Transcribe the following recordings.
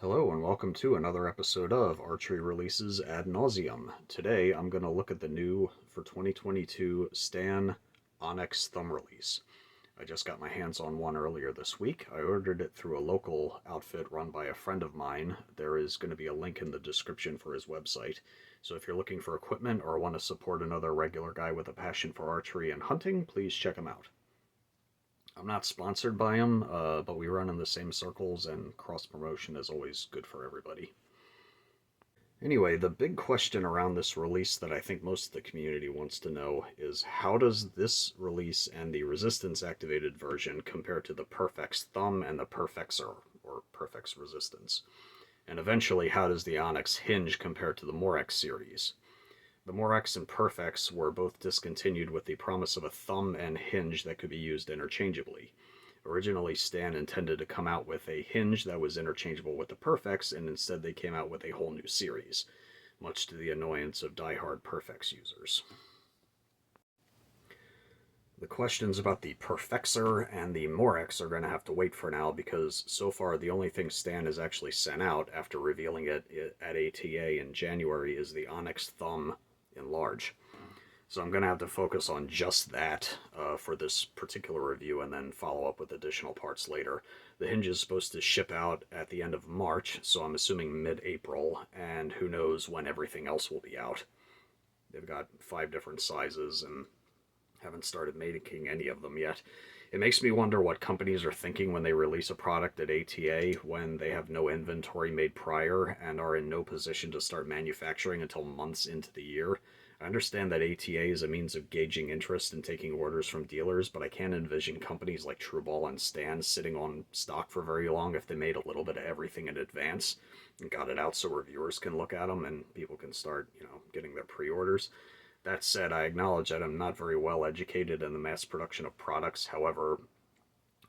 Hello and welcome to another episode of Archery Releases Ad Nauseum. Today I'm going to look at the new for 2022 Stan Onnex Thumb release. I just got my hands on one earlier this week. I ordered it through a local outfit run by a friend of mine. There is going to be a link in the description for his website. So if you're looking for equipment or want to support another regular guy with a passion for archery and hunting, please check him out. I'm not sponsored by them, but we run in the same circles, and cross-promotion is always good for everybody. Anyway, the big question around this release that I think most of the community wants to know is how does this release and the resistance-activated version compare to the PerfeX Thumb and the PerfeXer, or PerfeX Resistance? And eventually, how does the Onnex Hinge compare to the Morex series? The Morex and PerfeX were both discontinued with the promise of a thumb and hinge that could be used interchangeably. Originally, Stan intended to come out with a hinge that was interchangeable with the PerfeX, and instead they came out with a whole new series, much to the annoyance of die-hard PerfeX users. The questions about the PerfeXer and the Morex are going to have to wait for now, because so far the only thing Stan has actually sent out after revealing it at ATA in January is the Onnex Thumb in large. So I'm going to have to focus on just that for this particular review and then follow up with additional parts later. The hinge is supposed to ship out at the end of March, so I'm assuming mid-April, and who knows when everything else will be out. They've got 5 different sizes and haven't started making any of them yet. It makes me wonder what companies are thinking when they release a product at ATA when they have no inventory made prior and are in no position to start manufacturing until months into the year. I understand that ATA is a means of gauging interest in taking orders from dealers, but I can't envision companies like Trueball and Stan sitting on stock for very long if they made a little bit of everything in advance and got it out so reviewers can look at them and people can start, getting their pre-orders. That said, I acknowledge that I'm not very well educated in the mass production of products. However,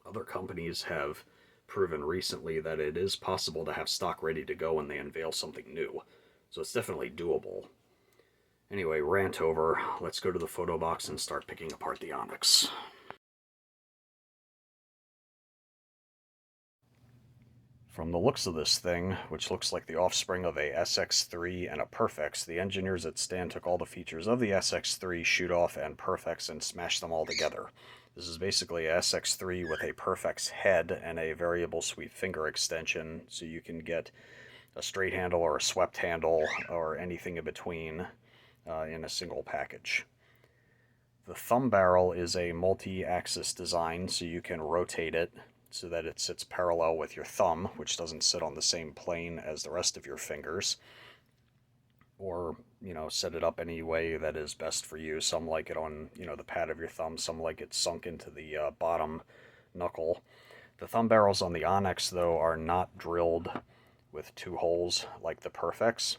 other companies have proven recently that it is possible to have stock ready to go when they unveil something new. So it's definitely doable. Anyway, rant over. Let's go to the photo box and start picking apart the Onnex. From the looks of this thing, which looks like the offspring of a SX3 and a PerfeX, the engineers at Stan took all the features of the SX3, shoot off, and PerfeX and smashed them all together. This is basically a SX3 with a PerfeX head and a variable sweep finger extension, so you can get a straight handle or a swept handle or anything in between in a single package. The thumb barrel is a multi-axis design, so you can rotate it so that it sits parallel with your thumb, which doesn't sit on the same plane as the rest of your fingers, or set it up any way that is best for you. Some like it on the pad of your thumb, some like it sunk into the bottom knuckle. The thumb barrels on the Onnex, though, are not drilled with 2 holes like the PerfeX,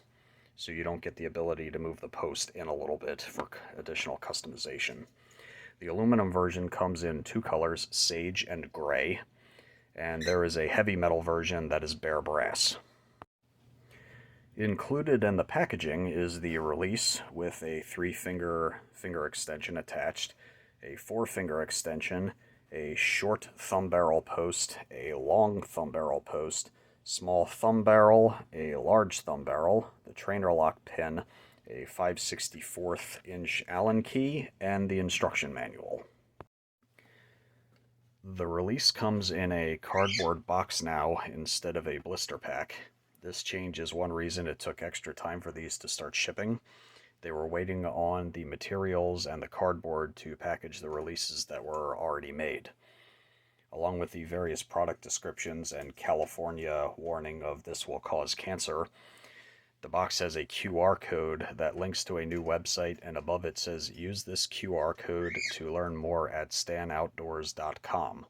so you don't get the ability to move the post in a little bit for additional customization. The aluminum version comes in 2 colors, sage and gray, and there is a heavy metal version that is bare brass. Included in the packaging is the release with a 3-finger extension attached, a 4-finger extension, a short thumb barrel post, a long thumb barrel post, small thumb barrel, a large thumb barrel, the trainer lock pin, a 5/64 inch Allen key, and the instruction manual. The release comes in a cardboard box now instead of a blister pack. This change is one reason it took extra time for these to start shipping. They were waiting on the materials and the cardboard to package the releases that were already made. Along with the various product descriptions and California warning of this will cause cancer, the box has a QR code that links to a new website, and above it says, use this QR code to learn more at stanoutdoors.com.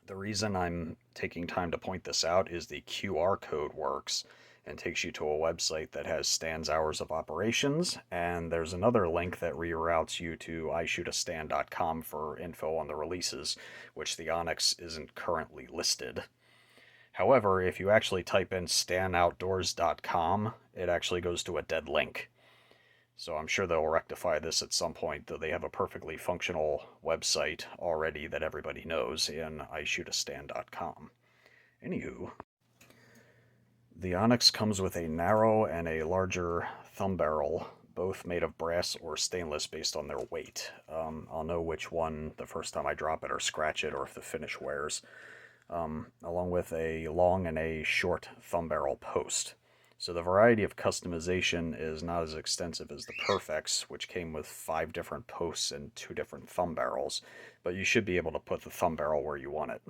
The reason I'm taking time to point this out is the QR code works and takes you to a website that has Stan's hours of operations, and there's another link that reroutes you to ishootastan.com for info on the releases, which the Onnex isn't currently listed. However, if you actually type in stanoutdoors.com, it actually goes to a dead link. So I'm sure they'll rectify this at some point, though they have a perfectly functional website already that everybody knows in ishootastan.com. Anywho, The Onnex comes with a narrow and a larger thumb barrel, both made of brass or stainless based on their weight. I'll know which one the first time I drop it or scratch it, or if the finish wears, along with a long and a short thumb barrel post. So the variety of customization is not as extensive as the PerfeX, which came with 5 different posts and 2 different thumb barrels, but you should be able to put the thumb barrel where you want it.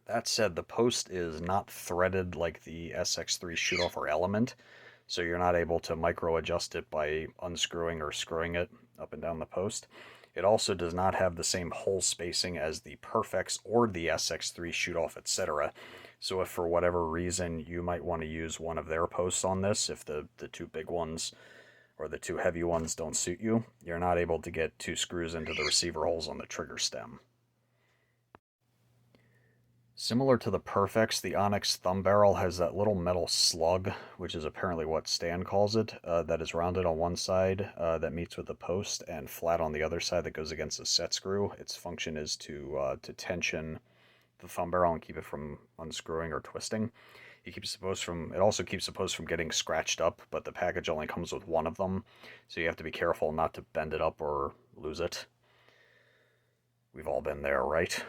That said, the post is not threaded like the SX3 shoot-off or Element, so you're not able to micro-adjust it by unscrewing or screwing it up and down the post. It also does not have the same hole spacing as the PerfeX or the SX3 shoot-off, etc. So if for whatever reason you might want to use one of their posts on this, if the 2 big ones or the 2 heavy ones don't suit you, you're not able to get 2 screws into the receiver holes on the trigger stem. Similar to the PerfeX, the Onnex Thumb Barrel has that little metal slug, which is apparently what Stan calls it, that is rounded on one side that meets with the post and flat on the other side that goes against the set screw. Its function is to tension the thumb barrel and keep it from unscrewing or twisting. It also keeps the post from getting scratched up, but the package only comes with one of them, so you have to be careful not to bend it up or lose it. We've all been there, right?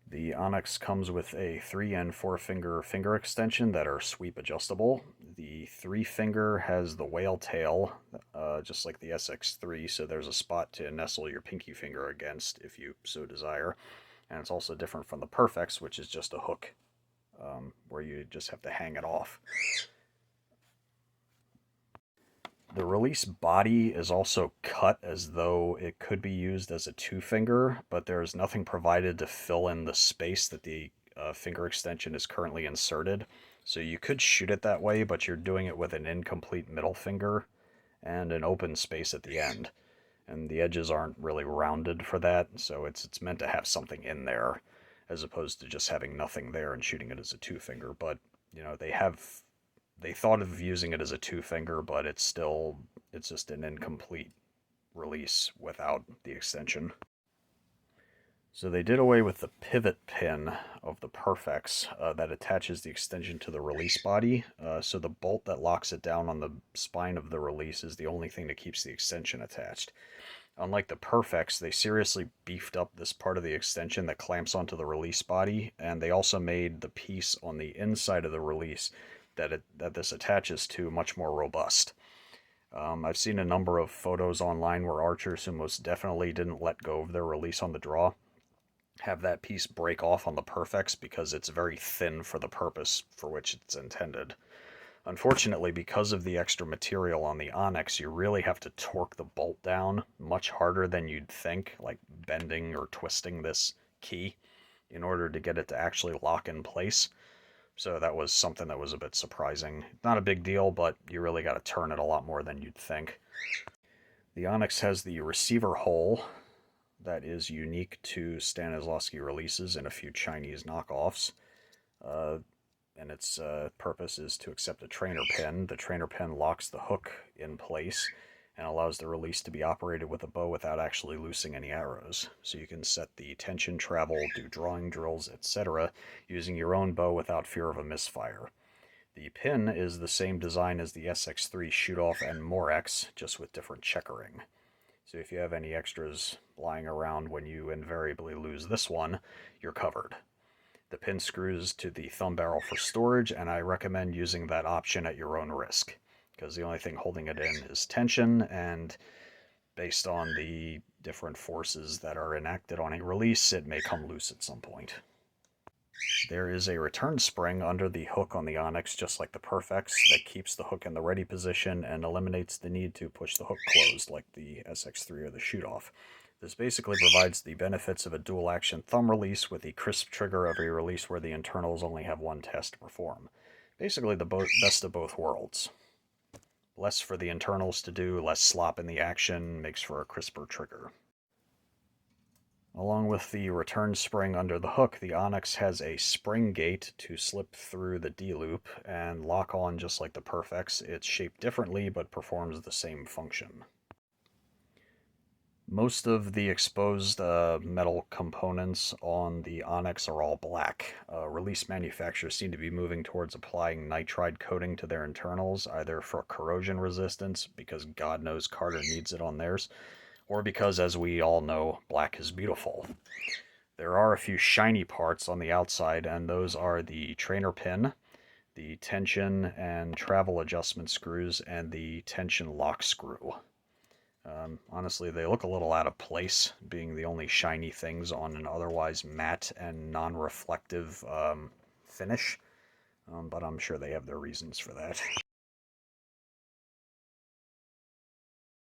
The Onnex comes with a 3 and 4 finger extension that are sweep adjustable. The 3 finger has the whale tail, just like the SX3, so there's a spot to nestle your pinky finger against if you so desire. And it's also different from the PerfeX, which is just a hook, where you just have to hang it off. The release body is also cut as though it could be used as a 2-finger, but there's nothing provided to fill in the space that the finger extension is currently inserted. So you could shoot it that way, but you're doing it with an incomplete middle finger and an open space at the end. And the edges aren't really rounded for that, so it's meant to have something in there, as opposed to just having nothing there and shooting it as a 2-finger. But, you know, they thought of using it as a 2-finger, but it's just an incomplete release without the extension. So they did away with the pivot pin of the PerfeX that attaches the extension to the release body. So the bolt that locks it down on the spine of the release is the only thing that keeps the extension attached. Unlike the PerfeX, they seriously beefed up this part of the extension that clamps onto the release body, and they also made the piece on the inside of the release that this attaches to much more robust. I've seen a number of photos online where archers who most definitely didn't let go of their release on the draw have that piece break off on the PerfeX because it's very thin for the purpose for which it's intended. Unfortunately, because of the extra material on the Onnex, you really have to torque the bolt down much harder than you'd think, like bending or twisting this key, in order to get it to actually lock in place. So that was something that was a bit surprising. Not a big deal, but you really got to turn it a lot more than you'd think. The Onnex has the receiver hole that is unique to Stanislawski releases and a few Chinese knockoffs. And its purpose is to accept a trainer pin. The trainer pin locks the hook in place and allows the release to be operated with a bow without actually loosing any arrows. So you can set the tension travel, do drawing drills, etc. using your own bow without fear of a misfire. The pin is the same design as the SX3 shoot-off and Morex, just with different checkering. So if you have any extras lying around when you invariably lose this one, you're covered. The pin screws to the thumb barrel for storage, and I recommend using that option at your own risk, because the only thing holding it in is tension, and based on the different forces that are enacted on a release, it may come loose at some point. There is a return spring under the hook on the Onnex, just like the PerfeX, that keeps the hook in the ready position and eliminates the need to push the hook closed like the SX3 or the shoot-off. This basically provides the benefits of a dual-action thumb release with the crisp trigger of a release where the internals only have one task to perform. Basically the best of both worlds. Less for the internals to do, less slop in the action, makes for a crisper trigger. Along with the return spring under the hook, the Onnex has a spring gate to slip through the D-loop and lock on just like the PerfeX. It's shaped differently but performs the same function. Most of the exposed metal components on the Onnex are all black. Release manufacturers seem to be moving towards applying nitride coating to their internals, either for corrosion resistance, because God knows Carter needs it on theirs, or because, as we all know, black is beautiful. There are a few shiny parts on the outside, and those are the trainer pin, the tension and travel adjustment screws, and the tension lock screw. Honestly, they look a little out of place, being the only shiny things on an otherwise matte and non-reflective finish, but I'm sure they have their reasons for that.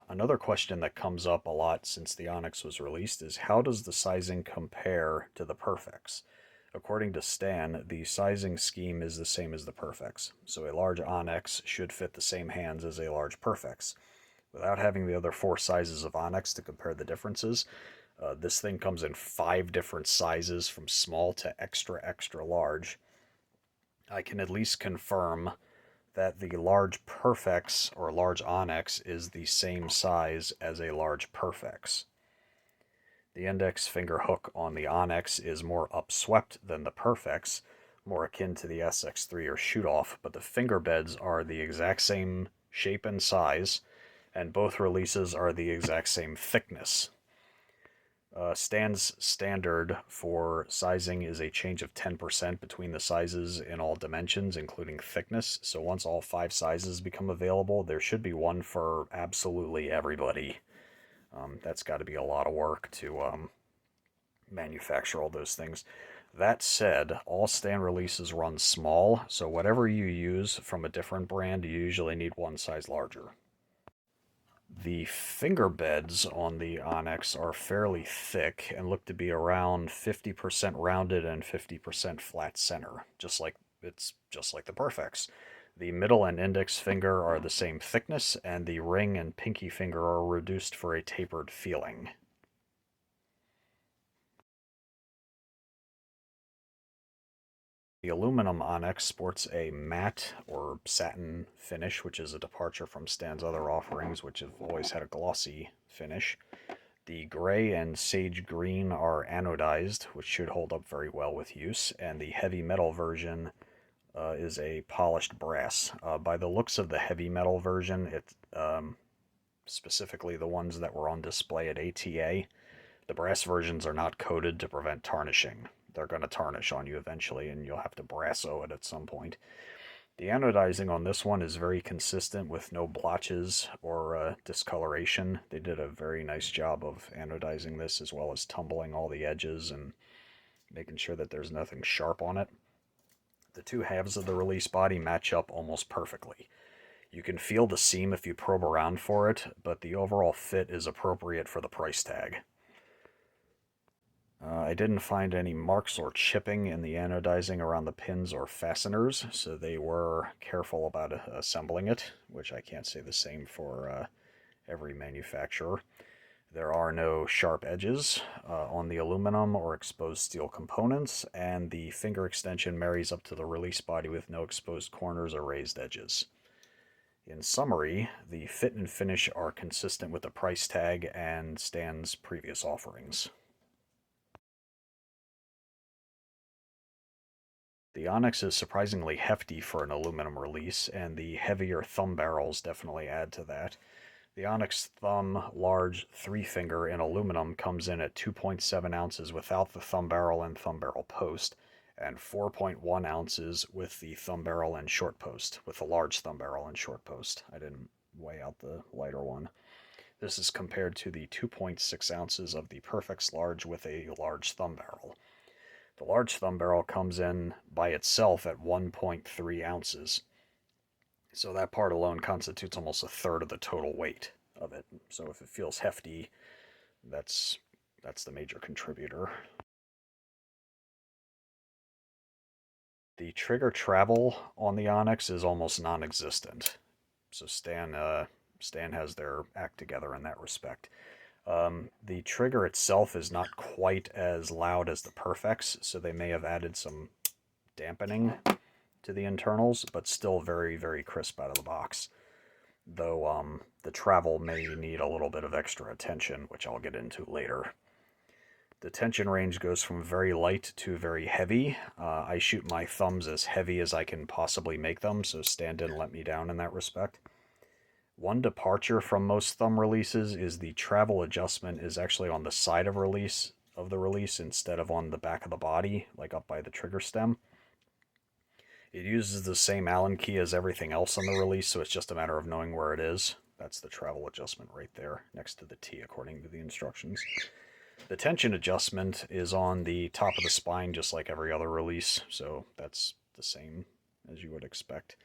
Another question that comes up a lot since the Onnex was released is how does the sizing compare to the PerfeX? According to Stan, the sizing scheme is the same as the PerfeX, so a large Onnex should fit the same hands as a large PerfeX. Without having the other 4 sizes of Onnex to compare the differences, this thing comes in 5 different sizes from small to extra, extra large. I can at least confirm that the large PerfeX or large Onnex is the same size as a large PerfeX. The index finger hook on the Onnex is more upswept than the PerfeX, more akin to the SX3 or shoot-off, but the finger beds are the exact same shape and size, and both releases are the exact same thickness. Stan's standard for sizing is a change of 10% between the sizes in all dimensions, including thickness. So once all 5 sizes become available, there should be one for absolutely everybody. That's got to be a lot of work to manufacture all those things. That said, all Stan releases run small, so whatever you use from a different brand, you usually need one size larger. The finger beds on the Onnex are fairly thick and look to be around 50% rounded and 50% flat center, just like the PerfeX. The middle and index finger are the same thickness, and the ring and pinky finger are reduced for a tapered feeling. The aluminum Onnex sports a matte or satin finish, which is a departure from Stan's other offerings, which have always had a glossy finish. The gray and sage green are anodized, which should hold up very well with use, and the heavy metal version is a polished brass. By the looks of the heavy metal version, specifically the ones that were on display at ATA, the brass versions are not coated to prevent tarnishing. They're going to tarnish on you eventually, and you'll have to brasso it at some point. The anodizing on this one is very consistent with no blotches or discoloration. They did a very nice job of anodizing this, as well as tumbling all the edges and making sure that there's nothing sharp on it. The 2 halves of the release body match up almost perfectly. You can feel the seam if you probe around for it, but the overall fit is appropriate for the price tag. I didn't find any marks or chipping in the anodizing around the pins or fasteners, so they were careful about assembling it, which I can't say the same for every manufacturer. There are no sharp edges on the aluminum or exposed steel components, and the finger extension marries up to the release body with no exposed corners or raised edges. In summary, the fit and finish are consistent with the price tag and Stan's previous offerings. The Onnex is surprisingly hefty for an aluminum release, and the heavier thumb barrels definitely add to that. The Onnex Thumb large 3-finger in aluminum comes in at 2.7 ounces without the thumb barrel and thumb barrel post, and 4.1 ounces with the thumb barrel and short post, with the large thumb barrel and short post. I didn't weigh out the lighter one. This is compared to the 2.6 ounces of the PerfeX large with a large thumb barrel. The large thumb barrel comes in by itself at 1.3 ounces. So that part alone constitutes almost a third of the total weight of it. So if it feels hefty, that's the major contributor. The trigger travel on the Onnex is almost non-existent. So Stan has their act together in that respect. The trigger itself is not quite as loud as the PerfeX, so they may have added some dampening to the internals, but still very, very crisp out of the box. Though the travel may need a little bit of extra attention, which I'll get into later. The tension range goes from very light to very heavy. I shoot my thumbs as heavy as I can possibly make them, so Stan didn't let me down in that respect. One departure from most thumb releases is the travel adjustment is actually on the side of the release instead of on the back of the body, like up by the trigger stem. It uses the same Allen key as everything else on the release, so it's just a matter of knowing where it is. That's the travel adjustment right there, next to the T according to the instructions. The tension adjustment is on the top of the spine, just like every other release, so that's the same as you would expect.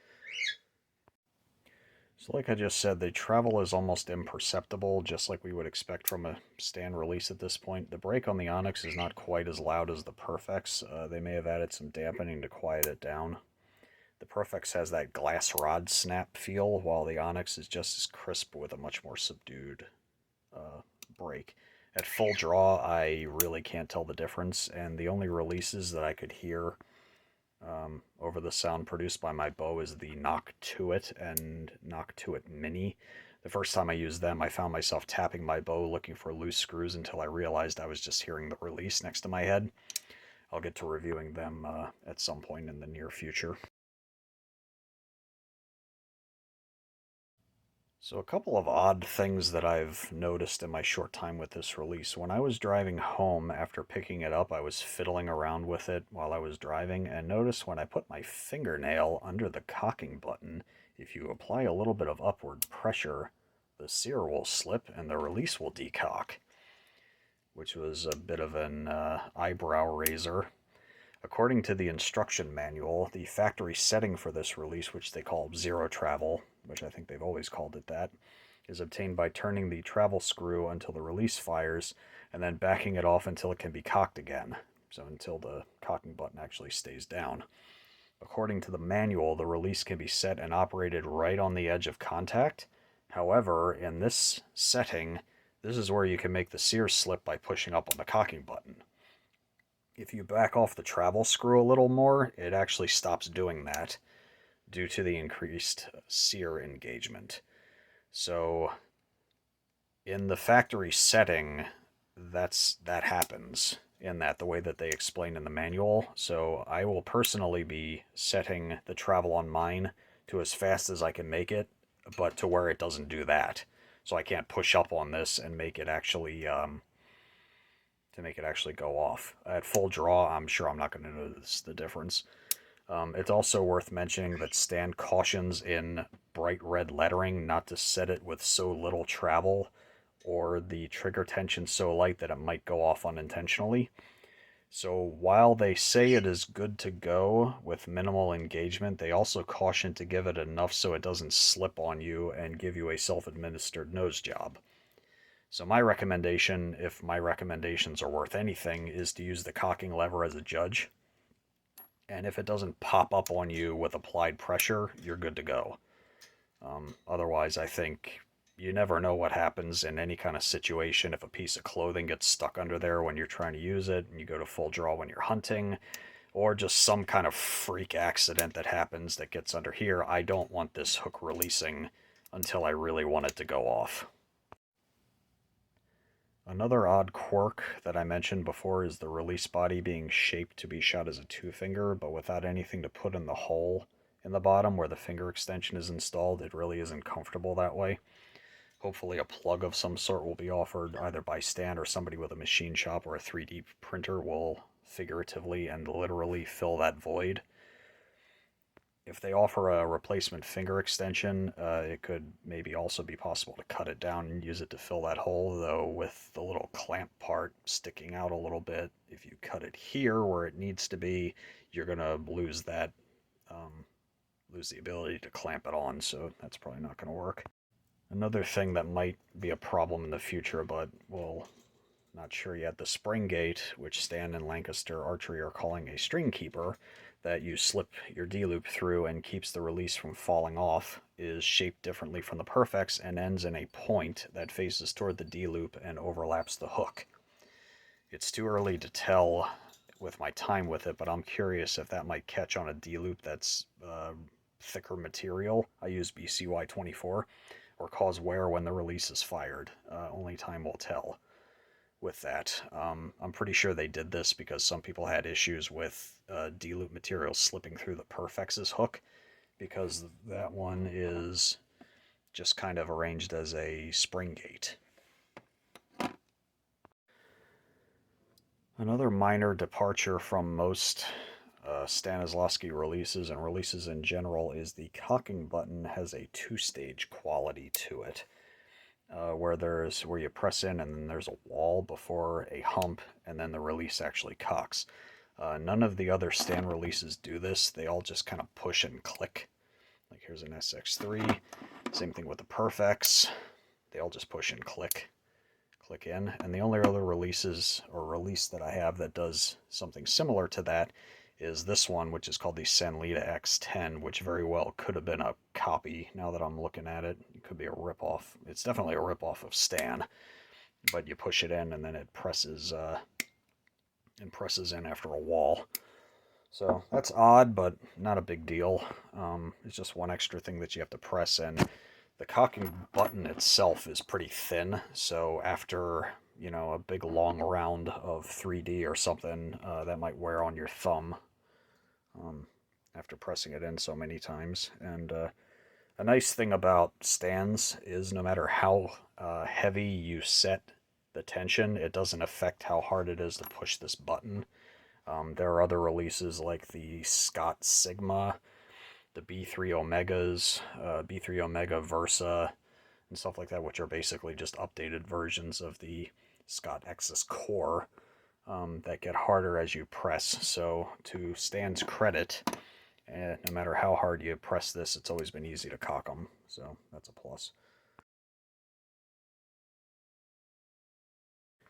So like I just said, the travel is almost imperceptible, just like we would expect from a Stan release at this point. The brake on the Onnex is not quite as loud as the PerfeX. They may have added some dampening to quiet it down. The PerfeX has that glass rod snap feel, while the Onnex is just as crisp with a much more subdued brake. At full draw, I really can't tell the difference, and the only releases that I could hear over the sound produced by my bow is the Knock To It and Knock To It Mini. The first time I used them, I found myself tapping my bow looking for loose screws until I realized I was just hearing the release next to my head. I'll get to reviewing them at some point in the near future. So a couple of odd things that I've noticed in my short time with this release. When I was driving home after picking it up, I was fiddling around with it while I was driving, and noticed when I put my fingernail under the cocking button, if you apply a little bit of upward pressure, the sear will slip and the release will decock, which was a bit of an eyebrow raiser. According to the instruction manual, the factory setting for this release, which they call zero travel, which I think they've always called it that, is obtained by turning the travel screw until the release fires, and then backing it off until it can be cocked again, so until the cocking button actually stays down. According to the manual, the release can be set and operated right on the edge of contact. However, in this setting, this is where you can make the sear slip by pushing up on the cocking button. If you back off the travel screw a little more, it actually stops doing that due to the increased sear engagement. So in the factory setting, that happens in that the way that they explain in the manual. So I will personally be setting the travel on mine to as fast as I can make it, but to where it doesn't do that. So I can't push up on this and make it actually go off. At full draw, I'm sure I'm not going to notice the difference. It's also worth mentioning that Stan cautions in bright red lettering not to set it with so little travel or the trigger tension so light that it might go off unintentionally. So while they say it is good to go with minimal engagement, they also caution to give it enough so it doesn't slip on you and give you a self-administered nose job. So my recommendation, if my recommendations are worth anything, is to use the cocking lever as a judge. And if it doesn't pop up on you with applied pressure, you're good to go. Otherwise, I think you never know what happens in any kind of situation. If a piece of clothing gets stuck under there when you're trying to use it, and you go to full draw when you're hunting, or just some kind of freak accident that happens that gets under here, I don't want this hook releasing until I really want it to go off. Another odd quirk that I mentioned before is the release body being shaped to be shot as a two-finger, but without anything to put in the hole in the bottom where the finger extension is installed. It really isn't comfortable that way. Hopefully a plug of some sort will be offered either by Stan or somebody with a machine shop or a 3D printer will figuratively and literally fill that void. If they offer a replacement finger extension, it could maybe also be possible to cut it down and use it to fill that hole, though with the little clamp part sticking out a little bit. If you cut it here where it needs to be, you're going to lose that, lose the ability to clamp it on, so that's probably not going to work. Another thing that might be a problem in the future, but we'll not sure yet, the spring gate, which Stan and Lancaster Archery are calling a string keeper, that you slip your D-loop through and keeps the release from falling off, is shaped differently from the PerfeX and ends in a point that faces toward the D-loop and overlaps the hook. It's too early to tell with my time with it, but I'm curious if that might catch on a D-loop that's thicker material. I use BCY24, or cause wear when the release is fired. Only time will tell with that. I'm pretty sure they did this because some people had issues with dilute material slipping through the PerfeX's hook, because that one is just kind of arranged as a spring gate. Another minor departure from most Stanislawski releases and releases in general is the cocking button has a two-stage quality to it, where you press in and then there's a wall before a hump, and then the release actually cocks. None of the other Stan releases do this. They all just kind of push and click. Like here's an SX3. Same thing with the PerfeX. They all just push and click in. And the only other release that I have that does something similar to that is this one, which is called the Sanlita X10, which very well could have been a copy. Now that I'm looking at it, it could be a ripoff. It's definitely a ripoff of Stan, but you push it in and then it presses in after a wall. So that's odd, but not a big deal. It's just one extra thing that you have to press in. The cocking button itself is pretty thin, so after, you know, a big long round of 3D or something, that might wear on your thumb after pressing it in so many times. And a nice thing about Stans is no matter how heavy you set the tension, it doesn't affect how hard it is to push this button. There are other releases like the Scott Sigma, the B3 Omegas, B3 Omega Versa, and stuff like that, which are basically just updated versions of the Scott Exus Core that get harder as you press. So to Stan's credit, no matter how hard you press this, it's always been easy to cock them. So that's a plus.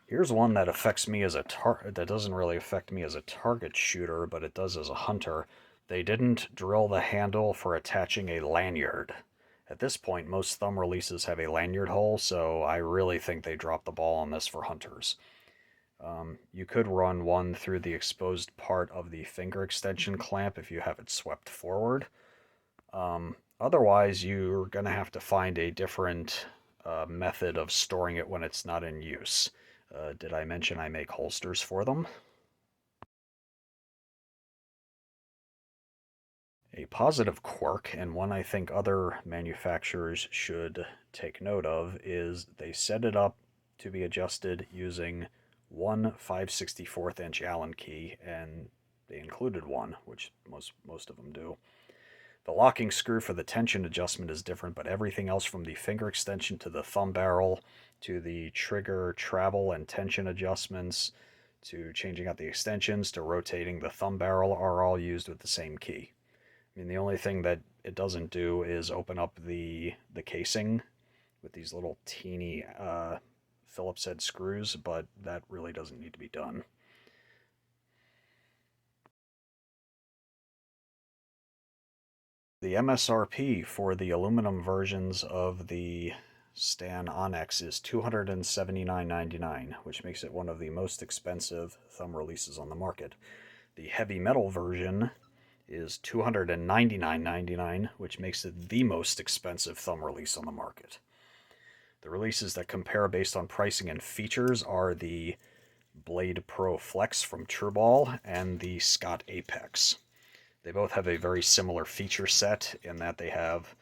Here's one that affects me as that doesn't really affect me as a target shooter, but it does as a hunter. They didn't drill the handle for attaching a lanyard. At this point, most thumb releases have a lanyard hole, so I really think they dropped the ball on this for hunters. You could run one through the exposed part of the finger extension clamp if you have it swept forward. Otherwise, you're going to have to find a different method of storing it when it's not in use. Did I mention I make holsters for them? A positive quirk, and one I think other manufacturers should take note of, is they set it up to be adjusted using one 5/64 inch Allen key, and they included one, which most of them do. The locking screw for the tension adjustment is different, but everything else from the finger extension to the thumb barrel to the trigger travel and tension adjustments to changing out the extensions to rotating the thumb barrel are all used with the same key. I mean, the only thing that it doesn't do is open up the casing with these little teeny Phillips head screws, but that really doesn't need to be done. The MSRP for the aluminum versions of the Stan Onnex is $279.99, which makes it one of the most expensive thumb releases on the market. The heavy metal version is $299.99, which makes it the most expensive thumb release on the market. The releases that compare based on pricing and features are the Blade Pro Flex from Trueball and the Scott Apex. They both have a very similar feature set in that they have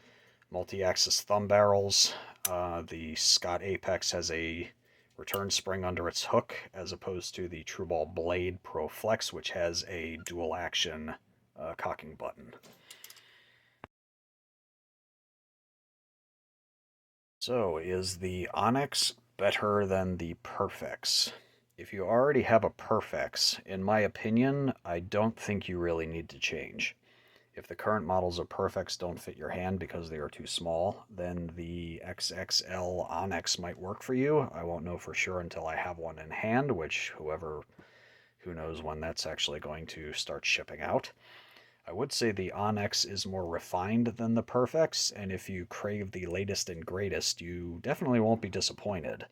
multi-axis thumb barrels. The Scott Apex has a return spring under its hook, as opposed to the Trueball Blade Pro Flex, which has a dual action cocking button. So, is the Onnex better than the PerfeX? If you already have a PerfeX, in my opinion, I don't think you really need to change. If the current models of PerfeX don't fit your hand because they are too small, then the XXL Onnex might work for you. I won't know for sure until I have one in hand, which who knows when that's actually going to start shipping out. I would say the Onnex is more refined than the PerfeX, and if you crave the latest and greatest, you definitely won't be disappointed.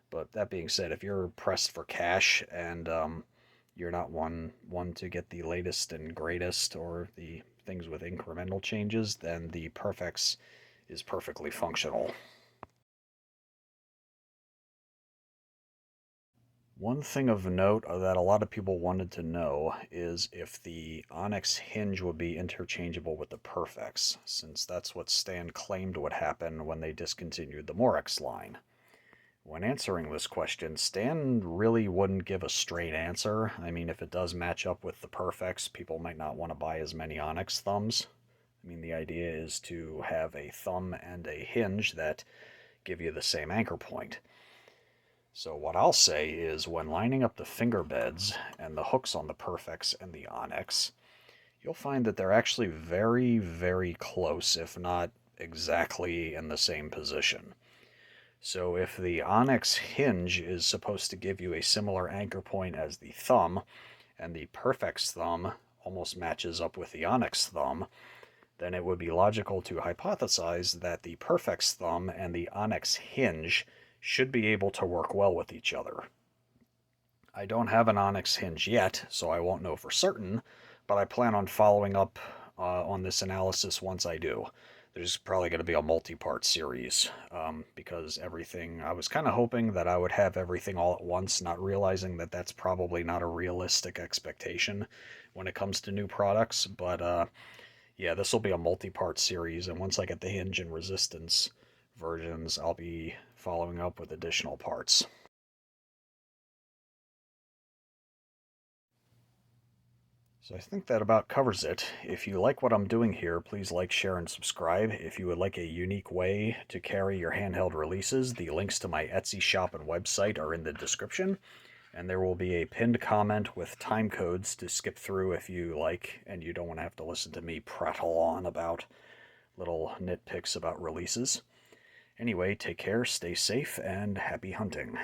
But that being said, if you're pressed for cash and you're not one to get the latest and greatest or the things with incremental changes, then the PerfeX is perfectly functional. One thing of note that a lot of people wanted to know is if the Onnex hinge would be interchangeable with the PerfeX, since that's what Stan claimed would happen when they discontinued the Morex line. When answering this question, Stan really wouldn't give a straight answer. I mean, if it does match up with the PerfeX, people might not want to buy as many Onnex thumbs. I mean, the idea is to have a thumb and a hinge that give you the same anchor point. So what I'll say is when lining up the finger beds and the hooks on the PerfeX and the Onnex, you'll find that they're actually very, very close, if not exactly in the same position. So if the Onnex hinge is supposed to give you a similar anchor point as the thumb, and the PerfeX thumb almost matches up with the Onnex thumb, then it would be logical to hypothesize that the PerfeX thumb and the Onnex hinge should be able to work well with each other. I don't have an Onnex hinge yet, so I won't know for certain, but I plan on following up on this analysis once I do. There's probably going to be a multi-part series because everything, I was kind of hoping that I would have everything all at once, not realizing that that's probably not a realistic expectation when it comes to new products, but yeah, this will be a multi-part series, and once I get the hinge and resistance versions, I'll be following up with additional parts. So I think that about covers it. If you like what I'm doing here, please like, share, and subscribe. If you would like a unique way to carry your handheld releases, the links to my Etsy shop and website are in the description, and there will be a pinned comment with time codes to skip through if you like, and you don't want to have to listen to me prattle on about little nitpicks about releases. Anyway, take care, stay safe, and happy hunting.